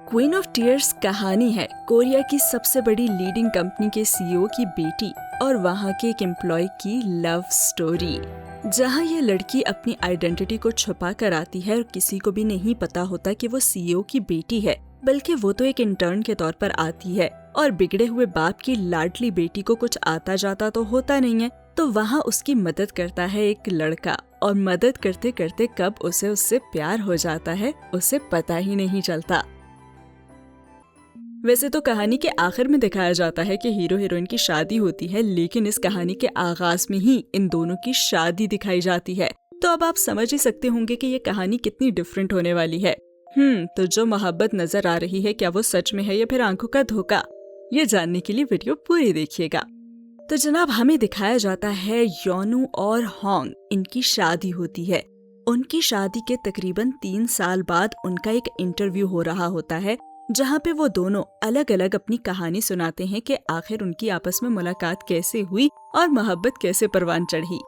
Queen of tears कहानी है Korea की सबसे बड़ी लीडिंग कंपनी के सीईओ की बेटी और वहाँ के एक एम्प्लॉय की लव स्टोरी, जहाँ ये लड़की अपनी आइडेंटिटी को छुपा कर आती है और किसी को भी नहीं पता होता कि वो सीईओ की बेटी है, बल्कि वो तो एक इंटर्न के तौर पर आती है और बिगड़े हुए बाप की लाडली बेटी को कुछ आता जाता तो होता नहीं है, तो वहाँ उसकी मदद करता है एक लड़का और मदद करते करते कब उसे उससे प्यार हो जाता है उसे पता ही नहीं चलता। वैसे तो कहानी के आखिर में दिखाया जाता है कि हीरो हीरोइन की शादी होती है, लेकिन इस कहानी के आगाज में ही इन दोनों की शादी दिखाई जाती है। तो अब आप समझ ही सकते होंगे कि ये कहानी कितनी डिफरेंट होने वाली है। तो जो मोहब्बत नजर आ रही है, क्या वो सच में है या फिर आंखों का धोखा, ये जानने के लिए वीडियो पूरी देखिएगा। तो जनाब, हमें दिखाया जाता है योनू और होंग, इनकी शादी होती है। उनकी शादी के तकरीबन 3 साल बाद उनका एक इंटरव्यू हो रहा होता है, जहाँ पे वो दोनों अलग अलग अपनी कहानी सुनाते हैं कि आखिर उनकी आपस में मुलाकात कैसे हुई और मोहब्बत कैसे परवान चढ़ी।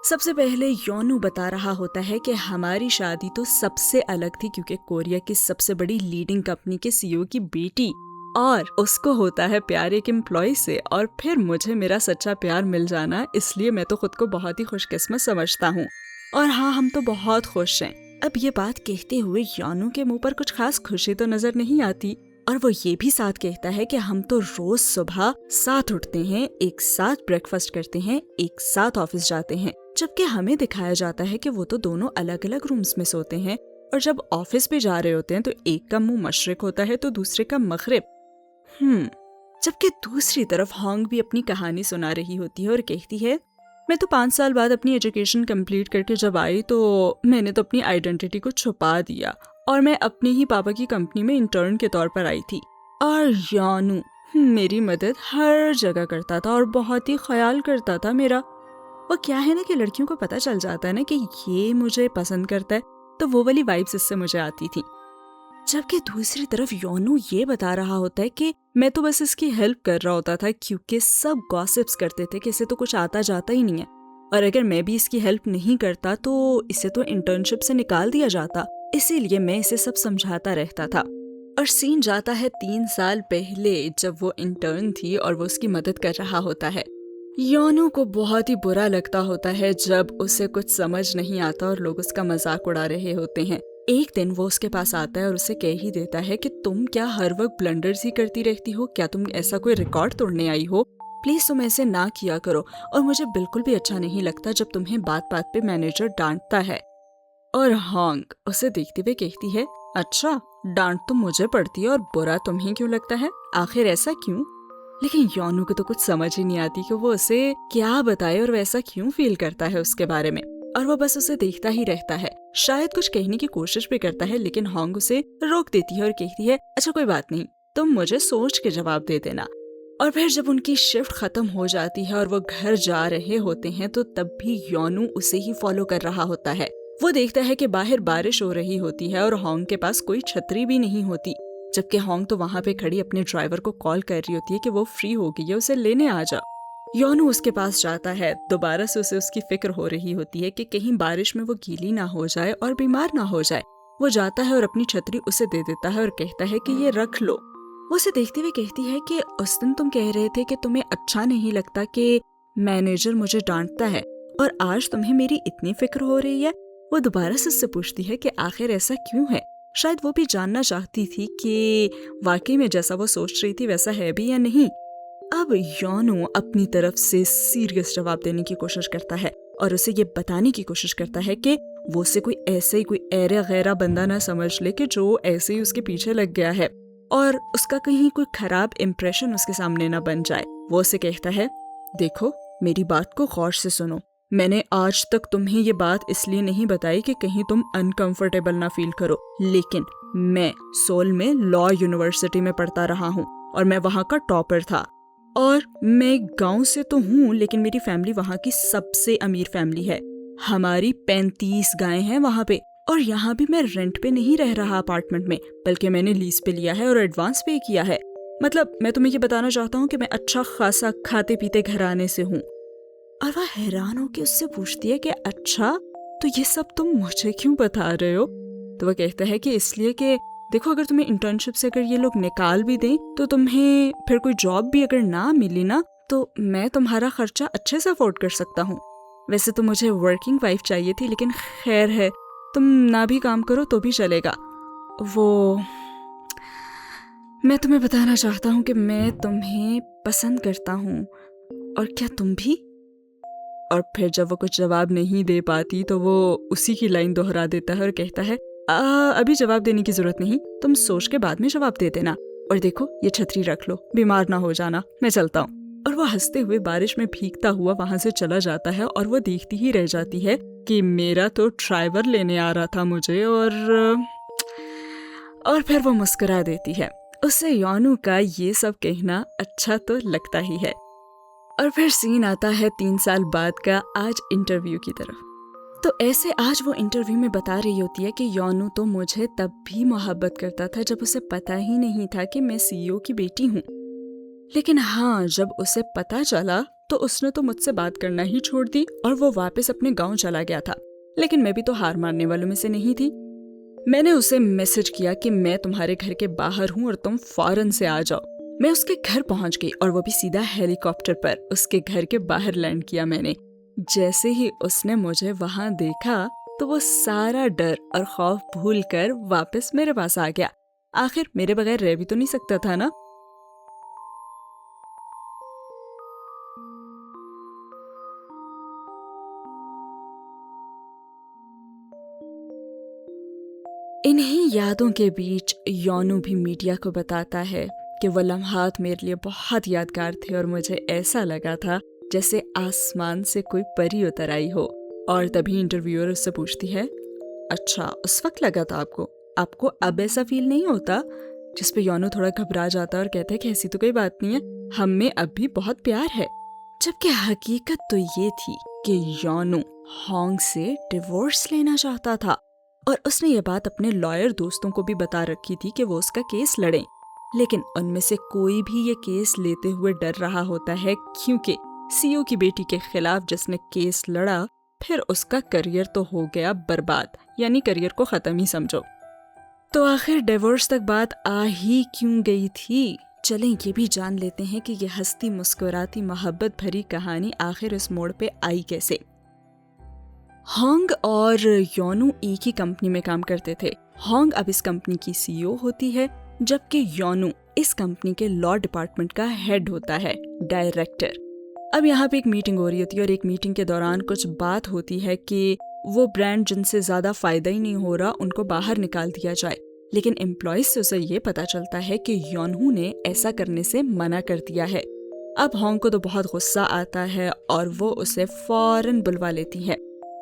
सबसे पहले योनू बता रहा होता है कि हमारी शादी तो सबसे अलग थी, क्योंकि कोरिया की सबसे बड़ी लीडिंग कंपनी के सीईओ की बेटी और उसको होता है प्यार एक एम्प्लॉय से, और फिर मुझे मेरा सच्चा प्यार मिल जाना, इसलिए मैं तो खुद को बहुत ही खुशकिस्मत समझता हूँ। और हाँ, हम तो बहुत खुश हैं। अब ये बात कहते हुए योनू के मुंह पर कुछ खास खुशी तो नजर नहीं आती, और वो ये भी साथ कहता है कि हम तो रोज सुबह साथ उठते हैं, एक साथ ब्रेकफास्ट करते हैं, एक साथ ऑफिस जाते हैं। जबकि हमें दिखाया जाता है कि वो तो दोनों अलग अलग रूम्स में सोते हैं, और जब ऑफिस भी जा रहे होते हैं तो एक का मुंह मशरिक होता है तो दूसरे का मगरिब। जबकि दूसरी तरफ होंग भी अपनी कहानी सुना रही होती है और कहती है, मैं तो 5 साल बाद अपनी एजुकेशन कंप्लीट करके जब आई तो मैंने तो अपनी आइडेंटिटी को छुपा दिया और मैं अपने ही पापा की कंपनी में इंटर्न के तौर पर आई थी। और योनू मेरी मदद हर जगह करता था और बहुत ही ख्याल करता था मेरा। वो क्या है ना कि लड़कियों को पता चल जाता है ना कि ये मुझे पसंद करता है, तो वो वाली वाइब्स इससे मुझे आती थी। जबकि दूसरी तरफ योनू ये बता रहा होता है कि मैं तो बस इसकी हेल्प कर रहा होता था, क्योंकि सब गॉसिप्स करते थे कि इसे तो कुछ आता जाता ही नहीं है, और अगर मैं भी इसकी हेल्प नहीं करता तो इसे तो इंटर्नशिप से निकाल दिया जाता, इसीलिए मैं इसे सब समझाता रहता था। और सीन जाता है 3 साल पहले, जब वो इंटर्न थी और वो उसकी मदद कर रहा होता है। योनू को बहुत ही बुरा लगता होता है जब उसे कुछ समझ नहीं आता और लोग उसका मजाक उड़ा रहे होते हैं। एक दिन वो उसके पास आता है और उसे कह ही देता है कि तुम क्या हर वक्त ब्लंडर्स ही करती रहती हो, क्या तुम ऐसा कोई रिकॉर्ड तोड़ने आई हो? प्लीज तुम ऐसे ना किया करो, और मुझे बिल्कुल भी अच्छा नहीं लगता जब तुम्हें बात बात पे मैनेजर डांटता है। और होंग उसे देखते हुए कहती है, अच्छा, डांट तो मुझे पड़ती है और बुरा तुम्हें क्यों लगता है, आखिर ऐसा क्यों? लेकिन योनू को तो कुछ समझ ही नहीं आती कि वो उसे क्या बताए और वैसा क्यों फील करता है उसके बारे में, और वो बस उसे देखता ही रहता है। शायद कुछ कहने की कोशिश भी करता है, लेकिन होंग उसे रोक देती है और कहती है, अच्छा कोई बात नहीं, तुम मुझे सोच के जवाब दे देना। और फिर जब उनकी शिफ्ट खत्म हो जाती है और वो घर जा रहे होते हैं, तो तब भी योनू उसे ही फॉलो कर रहा होता है। वो देखता है कि बाहर बारिश हो रही होती है और होंग के पास कोई छतरी भी नहीं होती, जबकि होंग तो वहाँ पे खड़ी अपने ड्राइवर को कॉल कर रही होती है कि वो फ्री हो गई है, उसे लेने आ जा। योनू उसके पास जाता है, दोबारा से उसे उसकी फिक्र हो रही होती है कि कहीं बारिश में वो गीली ना हो जाए और बीमार ना हो जाए। वो जाता है और अपनी छतरी उसे दे देता है और कहता है कि ये रख लो। वो उसे देखते हुए कहती है कि उस दिन तुम कह रहे थे कि तुम्हें अच्छा नहीं लगता कि मैनेजर मुझे डांटता है, और आज तुम्हें मेरी इतनी फिक्र हो रही है। वो दोबारा से उससे पूछती है कि आखिर ऐसा क्यों है। शायद वो भी जानना चाहती थी कि वाकई में जैसा वो सोच रही थी वैसा है भी या नहीं। अब योनू अपनी तरफ से सीरियस जवाब देने की कोशिश करता है और उसे ये बताने की कोशिश करता है कि वो उसे कोई ऐसे ही कोई एरा गैरा बंदा ना समझ ले कि जो ऐसे ही उसके पीछे लग गया है और उसका कहीं कोई खराब इम्प्रेशन उसके सामने ना बन जाए। वो उसे कहता है, देखो मेरी बात को गौर से सुनो, मैंने आज तक तुम्हें ये बात इसलिए नहीं बताई कि कहीं तुम अनकंफर्टेबल ना फील करो, लेकिन मैं सोल में लॉ यूनिवर्सिटी में पढ़ता रहा हूँ और मैं वहाँ का टॉपर था, और मैं गांव से तो हूँ लेकिन मेरी फैमिली वहाँ की सबसे अमीर फैमिली है। हमारी 35 गायें हैं वहाँ पे, और यहाँ भी मैं रेंट पे नहीं रह रहा अपार्टमेंट में, बल्कि मैंने लीज पे लिया है और एडवांस पे किया है। मतलब मैं तुम्हें ये बताना चाहता हूँ कि मैं अच्छा खासा खाते पीते घराने से हूँ। और वह हैरान होकर उससे पूछती है कि अच्छा, तो ये सब तुम मुझे क्यों बता रहे हो? तो वह कहता है कि इसलिए कि देखो, अगर तुम्हें इंटर्नशिप से अगर ये लोग निकाल भी दें तो तुम्हें फिर कोई जॉब भी अगर ना मिली ना, तो मैं तुम्हारा खर्चा अच्छे से अफोर्ड कर सकता हूँ। वैसे तो मुझे वर्किंग वाइफ चाहिए थी, लेकिन खैर है, तुम ना भी काम करो तो भी चलेगा। वो मैं तुम्हें बताना चाहता हूँ कि मैं तुम्हें पसंद करता हूँ, और क्या तुम भी? और फिर जब वो कुछ जवाब नहीं दे पाती तो वो उसी की लाइन दोहरा देता है और कहता है, अभी जवाब देने की जरूरत नहीं, तुम सोच के बाद में जवाब दे देना। और देखो, ये छतरी रख लो, बीमार ना हो जाना, मैं चलता हूँ। और वो हंसते हुए बारिश में भीगता हुआ वहां से चला जाता है, और वो देखती ही रह जाती है कि मेरा तो ड्राइवर लेने आ रहा था मुझे। और फिर वो मुस्कुरा देती है। उसे योनु का ये सब कहना अच्छा तो लगता ही है। और फिर सीन आता है 3 साल बाद का, आज इंटरव्यू की तरफ। तो ऐसे आज वो इंटरव्यू में बता रही होती है कि योनु तो मुझे तब भी मोहब्बत करता था जब उसे पता ही नहीं था कि मैं सीईओ की बेटी हूँ। लेकिन हाँ, जब उसे पता चला तो उसने तो मुझसे बात करना ही छोड़ दी और वो वापस अपने गांव चला गया था। लेकिन मैं भी तो हार मानने वालों में से नहीं थी। मैंने उसे मैसेज किया कि मैं तुम्हारे घर के बाहर हूँ और तुम फौरन से आ जाओ। मैं उसके घर पहुंच गई, और वो भी सीधा हेलीकॉप्टर पर उसके घर के बाहर लैंड किया मैंने। जैसे ही उसने मुझे वहां देखा तो वो सारा डर और खौफ भूलकर वापस मेरे पास आ गया। आखिर मेरे बगैर रह भी तो नहीं सकता था ना। इन्हीं यादों के बीच योनु भी मीडिया को बताता है कि वो लम्हात मेरे लिए बहुत यादगार थे और मुझे ऐसा लगा था जैसे आसमान से कोई परी उतर आई हो। और तभी इंटरव्यूअर उससे पूछती है, अच्छा, उस वक्त लगा था आपको? आपको अब ऐसा फील नहीं होता? जिस पे योनु थोड़ा घबरा जाता है और कहता है कि ऐसी तो कोई बात नहीं है, हम में अब भी बहुत प्यार है। जबकि हकीकत तो ये थी कि योनु होंग से डिवोर्स लेना चाहता था, और उसने ये बात अपने लॉयर दोस्तों को भी बता रखी थी कि वो उसका केस लड़ें। लेकिन उनमें से कोई भी ये केस लेते हुए डर रहा होता है, क्योंकि सीईओ की बेटी के खिलाफ जिसने केस लड़ा, फिर उसका करियर तो हो गया बर्बाद, यानी करियर को खत्म ही समझो। तो आखिर डिवोर्स तक बात आ ही क्यों गई थी? चलें ये भी जान लेते हैं कि ये हंसती मुस्कुराती मोहब्बत भरी कहानी आखिर इस मोड़ पे आई कैसे। होंग और योनु एक ही कंपनी में काम करते थे। होंग अब इस कंपनी की सीईओ होती है, जबकि योनु इस कंपनी के लॉ डिपार्टमेंट का हेड होता है, डायरेक्टर। अब यहाँ पे एक मीटिंग हो रही होती है, और एक मीटिंग के दौरान कुछ बात होती है कि वो ब्रांड जिनसे ज्यादा फायदा ही नहीं हो रहा उनको बाहर निकाल दिया जाए। लेकिन एम्प्लॉयज से उसे ये पता चलता है कि योनु ने ऐसा करने से मना कर दिया है। अब होंग को तो बहुत गुस्सा आता है और वो उसे फौरन बुलवा लेती है।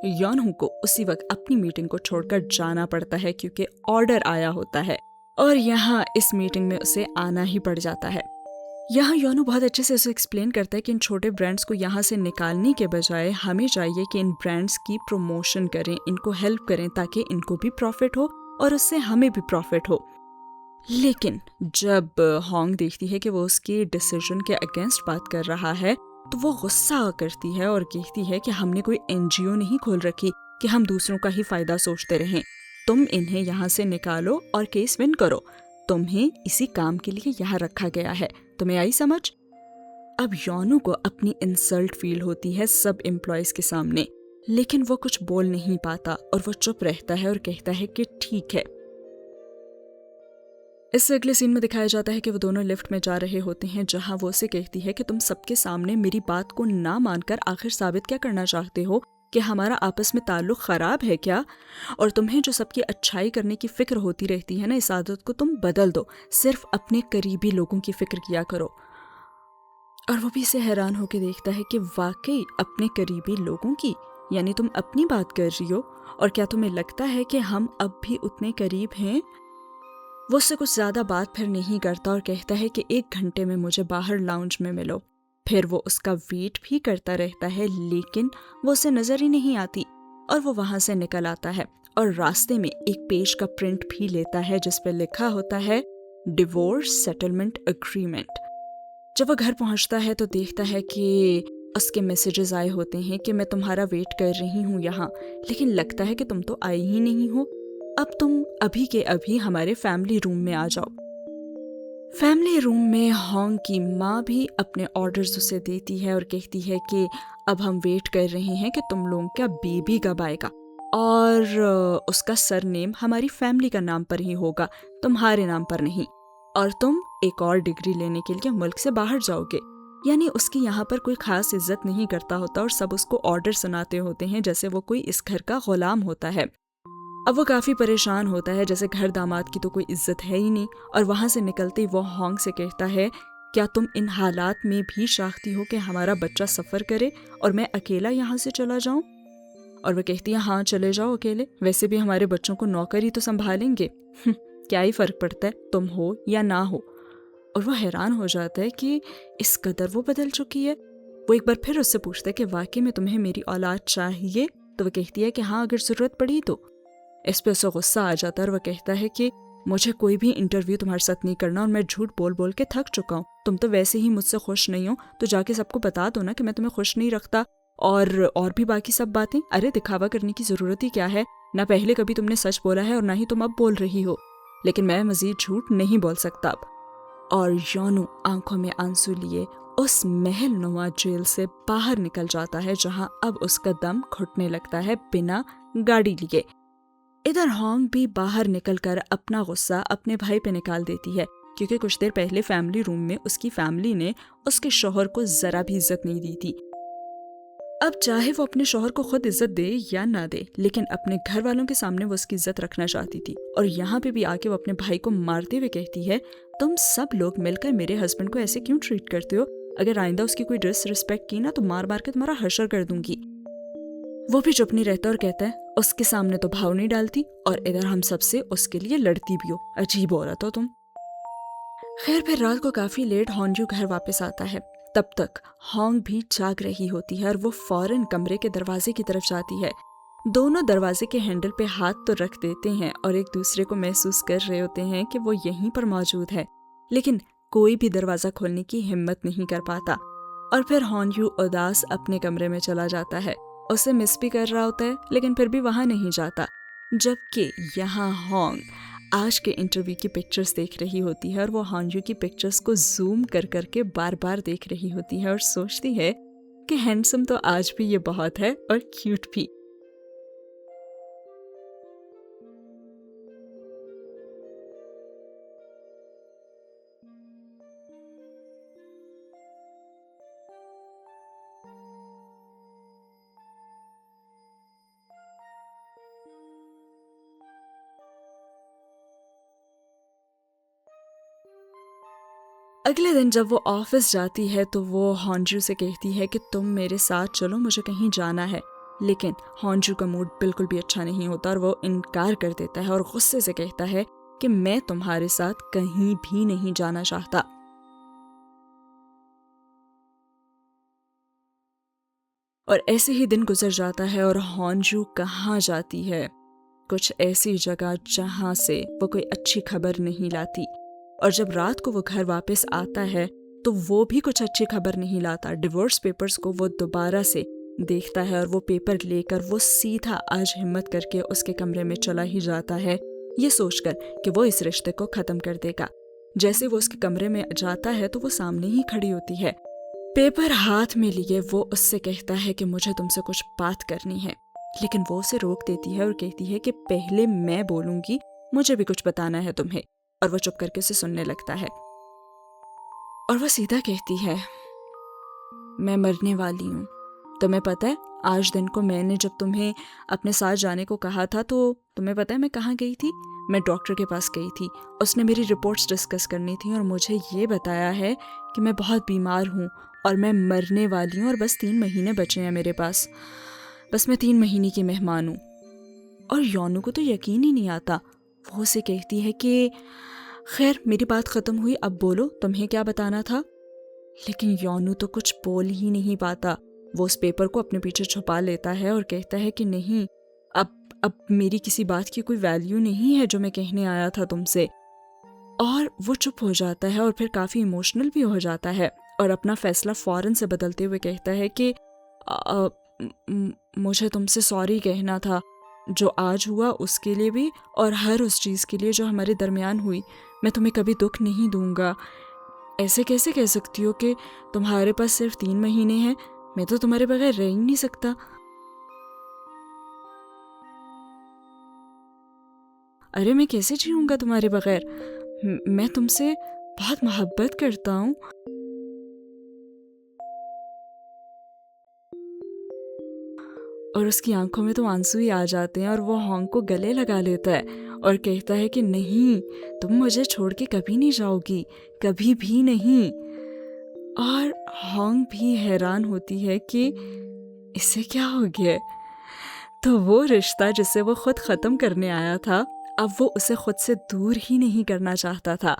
योनु को उसी वक्त अपनी मीटिंग को छोड़कर जाना पड़ता है, क्योंकि ऑर्डर आया होता है, और यहाँ इस मीटिंग में उसे आना ही पड़ जाता है। यहाँ योनु बहुत अच्छे से उसे एक्सप्लेन करता है कि इन छोटे ब्रांड्स को यहाँ से निकालने के बजाय हमें चाहिए कि इन ब्रांड्स की प्रमोशन करें, इनको हेल्प करें, ताकि इनको भी प्रॉफिट हो और उससे हमें भी प्रॉफिट हो। लेकिन जब होंग देखती है कि वो उसके डिसीजन के अगेंस्ट बात कर रहा है, तो वो गुस्सा करती है और कहती है कि हमने कोई एनजीओ नहीं खोल रखी कि हम दूसरों का ही फायदा सोचते रहें। तुम इन्हें यहाँ से निकालो और केस विन करो। तुम्हें इसी काम के लिए यहाँ रखा गया है। तुम्हें आई समझ? अब योनु को अपनी इंसल्ट फील होती है सब एम्प्लॉयज के सामने, लेकिन वो कुछ बोल नहीं पाता और वो चुप रहता है और कहता है कि ठीक है। इससे अगले सीन में दिखाया जाता है कि वो दोनों लिफ्ट में जा रहे होते हैं, जहां वो उसे कहती है कि तुम सबके सामने मेरी बात को ना मानकर आखिर साबित क्या करना चाहते हो, कि हमारा आपस में ताल्लुक खराब है क्या? और तुम्हें जो सबकी अच्छाई करने की फिक्र होती रहती है ना, इस आदत को तुम बदल दो, सिर्फ अपने करीबी लोगों की फिक्र किया करो। और वो भी इसे हैरान होकर देखता है कि वाकई अपने करीबी लोगों की, यानी तुम अपनी बात कर रही हो, और क्या तुम्हें लगता है कि हम अब भी उतने करीब हैं? वो उससे कुछ ज्यादा बात फिर नहीं करता और कहता है कि 1 घंटे में मुझे बाहर लाउंज में मिलो। फिर वो उसका वेट भी करता रहता है, लेकिन वो उसे नजर ही नहीं आती, और वो वहां से निकल आता है और रास्ते में एक पेज का प्रिंट भी लेता है जिस पे लिखा होता है डिवोर्स सेटलमेंट एग्रीमेंट। जब वो घर पहुंचता है तो देखता है कि उसके मैसेजेस आए होते हैं कि मैं तुम्हारा वेट कर रही हूँ यहाँ, लेकिन लगता है कि तुम तो आए ही नहीं हो। अब तुम अभी के अभी हमारे फैमिली रूम में आ जाओ। फैमिली रूम में हॉन्ग की माँ भी अपने ऑर्डर्स उसे देती है और कहती है कि अब हम वेट कर रहे हैं कि तुम लोगों का बेबी कब आएगा, और उसका सरनेम हमारी फैमिली का नाम पर ही होगा, तुम्हारे नाम पर नहीं, और तुम एक और डिग्री लेने के लिए मुल्क से बाहर जाओगे। यानी उसकी यहाँ पर कोई खास इज्जत नहीं करता होता और सब उसको ऑर्डर सुनाते होते हैं जैसे वो कोई इस घर का गुलाम होता है। अब वो काफी परेशान होता है, जैसे घर दामाद की तो कोई इज्जत है ही नहीं। और वहां से निकलते ही वो हॉन्ग से कहता है, क्या तुम इन हालात में भी चाहती हो कि हमारा बच्चा सफर करे और मैं अकेला यहाँ से चला जाऊं? और वो कहती है, हाँ चले जाओ अकेले, वैसे भी हमारे बच्चों को नौकर ही तो संभालेंगे। क्या ही फर्क पड़ता है तुम हो या ना हो। और वो हैरान हो जाता है कि इस कदर वो बदल चुकी है। वो एक बार फिर उससे पूछता है कि वाकई में तुम्हें मेरी औलाद चाहिए? तो वो कहती है कि हाँ, अगर जरूरत पड़ी तो। इस पे उसे गुस्सा आ जाता है और वह कहता है कि मुझे कोई भी इंटरव्यू तुम्हारे साथ नहीं करना और मैं झूठ बोल बोल के थक चुका हूँ। तुम तो वैसे ही मुझसे खुश नहीं हो, तो जाके सबको बता दो ना कि मैं तुम्हें खुश नहीं रखता, और भी बाकी सब बातें। अरे दिखावा करने की जरूरत ही क्या है? ना पहले कभी तुमने सच बोला है और ना ही तुम अब बोल रही हो, लेकिन मैं मजीद झूठ नहीं बोल सकता अब। और योनू आंखों में आंसू लिए उस महल नुमा जेल से बाहर निकल जाता है, जहां अब उसका दम घुटने लगता है बिना गाड़ी लिए। इधर हॉन्ग भी बाहर निकलकर अपना गुस्सा अपने भाई पे निकाल देती है, क्योंकि कुछ देर पहले फैमिली रूम में उसकी फैमिली ने उसके शौहर को जरा भी इज्जत नहीं दी थी। अब चाहे वो अपने शौहर को खुद इज्जत दे या ना दे, लेकिन अपने घर वालों के सामने वो उसकी इज्जत रखना चाहती थी। और यहाँ पे भी आके वो अपने भाई को मारते हुए कहती है, तुम सब लोग मिलकर मेरे हस्बैंड को ऐसे क्यों ट्रीट करते हो? अगर आइंदा उसकी कोई डिसरिस्पेक्ट की ना तो मार मार के तुम्हारा हशर कर दूंगी। वो भी चुप नहीं रहता और कहता है, उसके सामने तो भाव नहीं डालती और इधर हम सबसे उसके लिए लड़ती भी हो, अजीब औरत हो तुम। खैर फिर रात को काफी लेट हॉन्जू घर वापस आता है। तब तक हॉन्ग भी जाग रही होती है और वो फौरन कमरे के दरवाजे की तरफ जाती है। दोनों दरवाजे के हैंडल पे हाथ तो रख देते हैं और एक दूसरे को महसूस कर रहे होते हैं कि वो यहीं पर मौजूद है, लेकिन कोई भी दरवाजा खोलने की हिम्मत नहीं कर पाता। और फिर हॉन्जू उदास अपने कमरे में चला जाता है। उसे मिस भी कर रहा होता है, लेकिन फिर भी वहां नहीं जाता। जबकि यहाँ हॉन्ग आज के इंटरव्यू की पिक्चर्स देख रही होती है और वो हॉन्जू की पिक्चर्स को जूम कर करके बार बार देख रही होती है और सोचती है कि हैंडसम तो आज भी ये बहुत है और क्यूट भी। अगले दिन जब वो ऑफिस जाती है तो वो हॉन्जू से कहती है कि तुम मेरे साथ चलो, मुझे कहीं जाना है। लेकिन हॉन्जू का मूड बिल्कुल भी अच्छा नहीं होता और वो इनकार कर देता है और गुस्से से कहता है कि मैं तुम्हारे साथ कहीं भी नहीं जाना चाहता। और ऐसे ही दिन गुजर जाता है और हॉन्जू कहाँ जाती है? कुछ ऐसी जगह जहाँ से वो कोई अच्छी खबर नहीं लाती। और जब रात को वो घर वापस आता है तो वो भी कुछ अच्छी खबर नहीं लाता। डिवोर्स पेपर्स को वो दोबारा से देखता है और वो पेपर लेकर वो सीधा आज हिम्मत करके उसके कमरे में चला ही जाता है, ये सोचकर कि वो इस रिश्ते को खत्म कर देगा। जैसे वो उसके कमरे में जाता है तो वो सामने ही खड़ी होती है, पेपर हाथ में लिए। वो उससे कहता है कि मुझे तुमसे कुछ बात करनी है, लेकिन वो उसे रोक देती है और कहती है कि पहले मैं बोलूंगी, मुझे भी कुछ बताना है तुम्हें। और वो चुप करके उसे सुनने लगता है और वो सीधा कहती है, मैं मरने वाली हूँ। तुम्हें पता है आज दिन को मैंने जब तुम्हें अपने साथ जाने को कहा था तो तुम्हें पता है मैं कहाँ गई थी? मैं डॉक्टर के पास गई थी। उसने मेरी रिपोर्ट्स डिस्कस करनी थी और मुझे ये बताया है कि मैं बहुत बीमार हूँ और मैं मरने वाली हूँ और बस 3 महीने बचे हैं मेरे पास। बस मैं 3 महीने की मेहमान हूँ। और योनू को तो यकीन ही नहीं आता। वो उसे कहती है कि खैर मेरी बात खत्म हुई, अब बोलो तुम्हें क्या बताना था। लेकिन योनू तो कुछ बोल ही नहीं पाता। वो उस पेपर को अपने पीछे छुपा लेता है और कहता है कि नहीं, अब मेरी किसी बात की कोई वैल्यू नहीं है जो मैं कहने आया था तुमसे। और वो चुप हो जाता है और फिर काफी इमोशनल भी हो जाता है और अपना फैसला फौरन से बदलते हुए कहता है कि मुझे तुमसे सॉरी कहना था, जो आज हुआ उसके लिए भी और हर उस चीज़ के लिए जो हमारे दरमियान हुई। मैं तुम्हें कभी दुख नहीं दूंगा। ऐसे कैसे कह सकती हो कि तुम्हारे पास सिर्फ 3 महीने हैं? मैं तो तुम्हारे बगैर रह ही नहीं सकता। अरे मैं कैसे जीऊँगा तुम्हारे बगैर? मैं तुमसे बहुत मोहब्बत करता हूँ। और उसकी आंखों में तो आंसू ही आ जाते हैं और वो हॉन्ग को गले लगा लेता है और कहता है कि नहीं, तुम मुझे छोड़ के कभी नहीं जाओगी, कभी भी नहीं। और हॉन्ग भी हैरान होती है कि इसे क्या हो गया है? तो वो रिश्ता जिसे वो खुद ख़त्म करने आया था, अब वो उसे खुद से दूर ही नहीं करना चाहता था।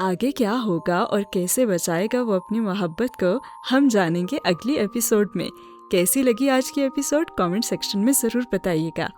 आगे क्या होगा और कैसे बचाएगा वो अपनी मोहब्बत को, हम जानेंगे अगली एपिसोड में। कैसी लगी आज की एपिसोड कमेंट सेक्शन में ज़रूर बताइएगा।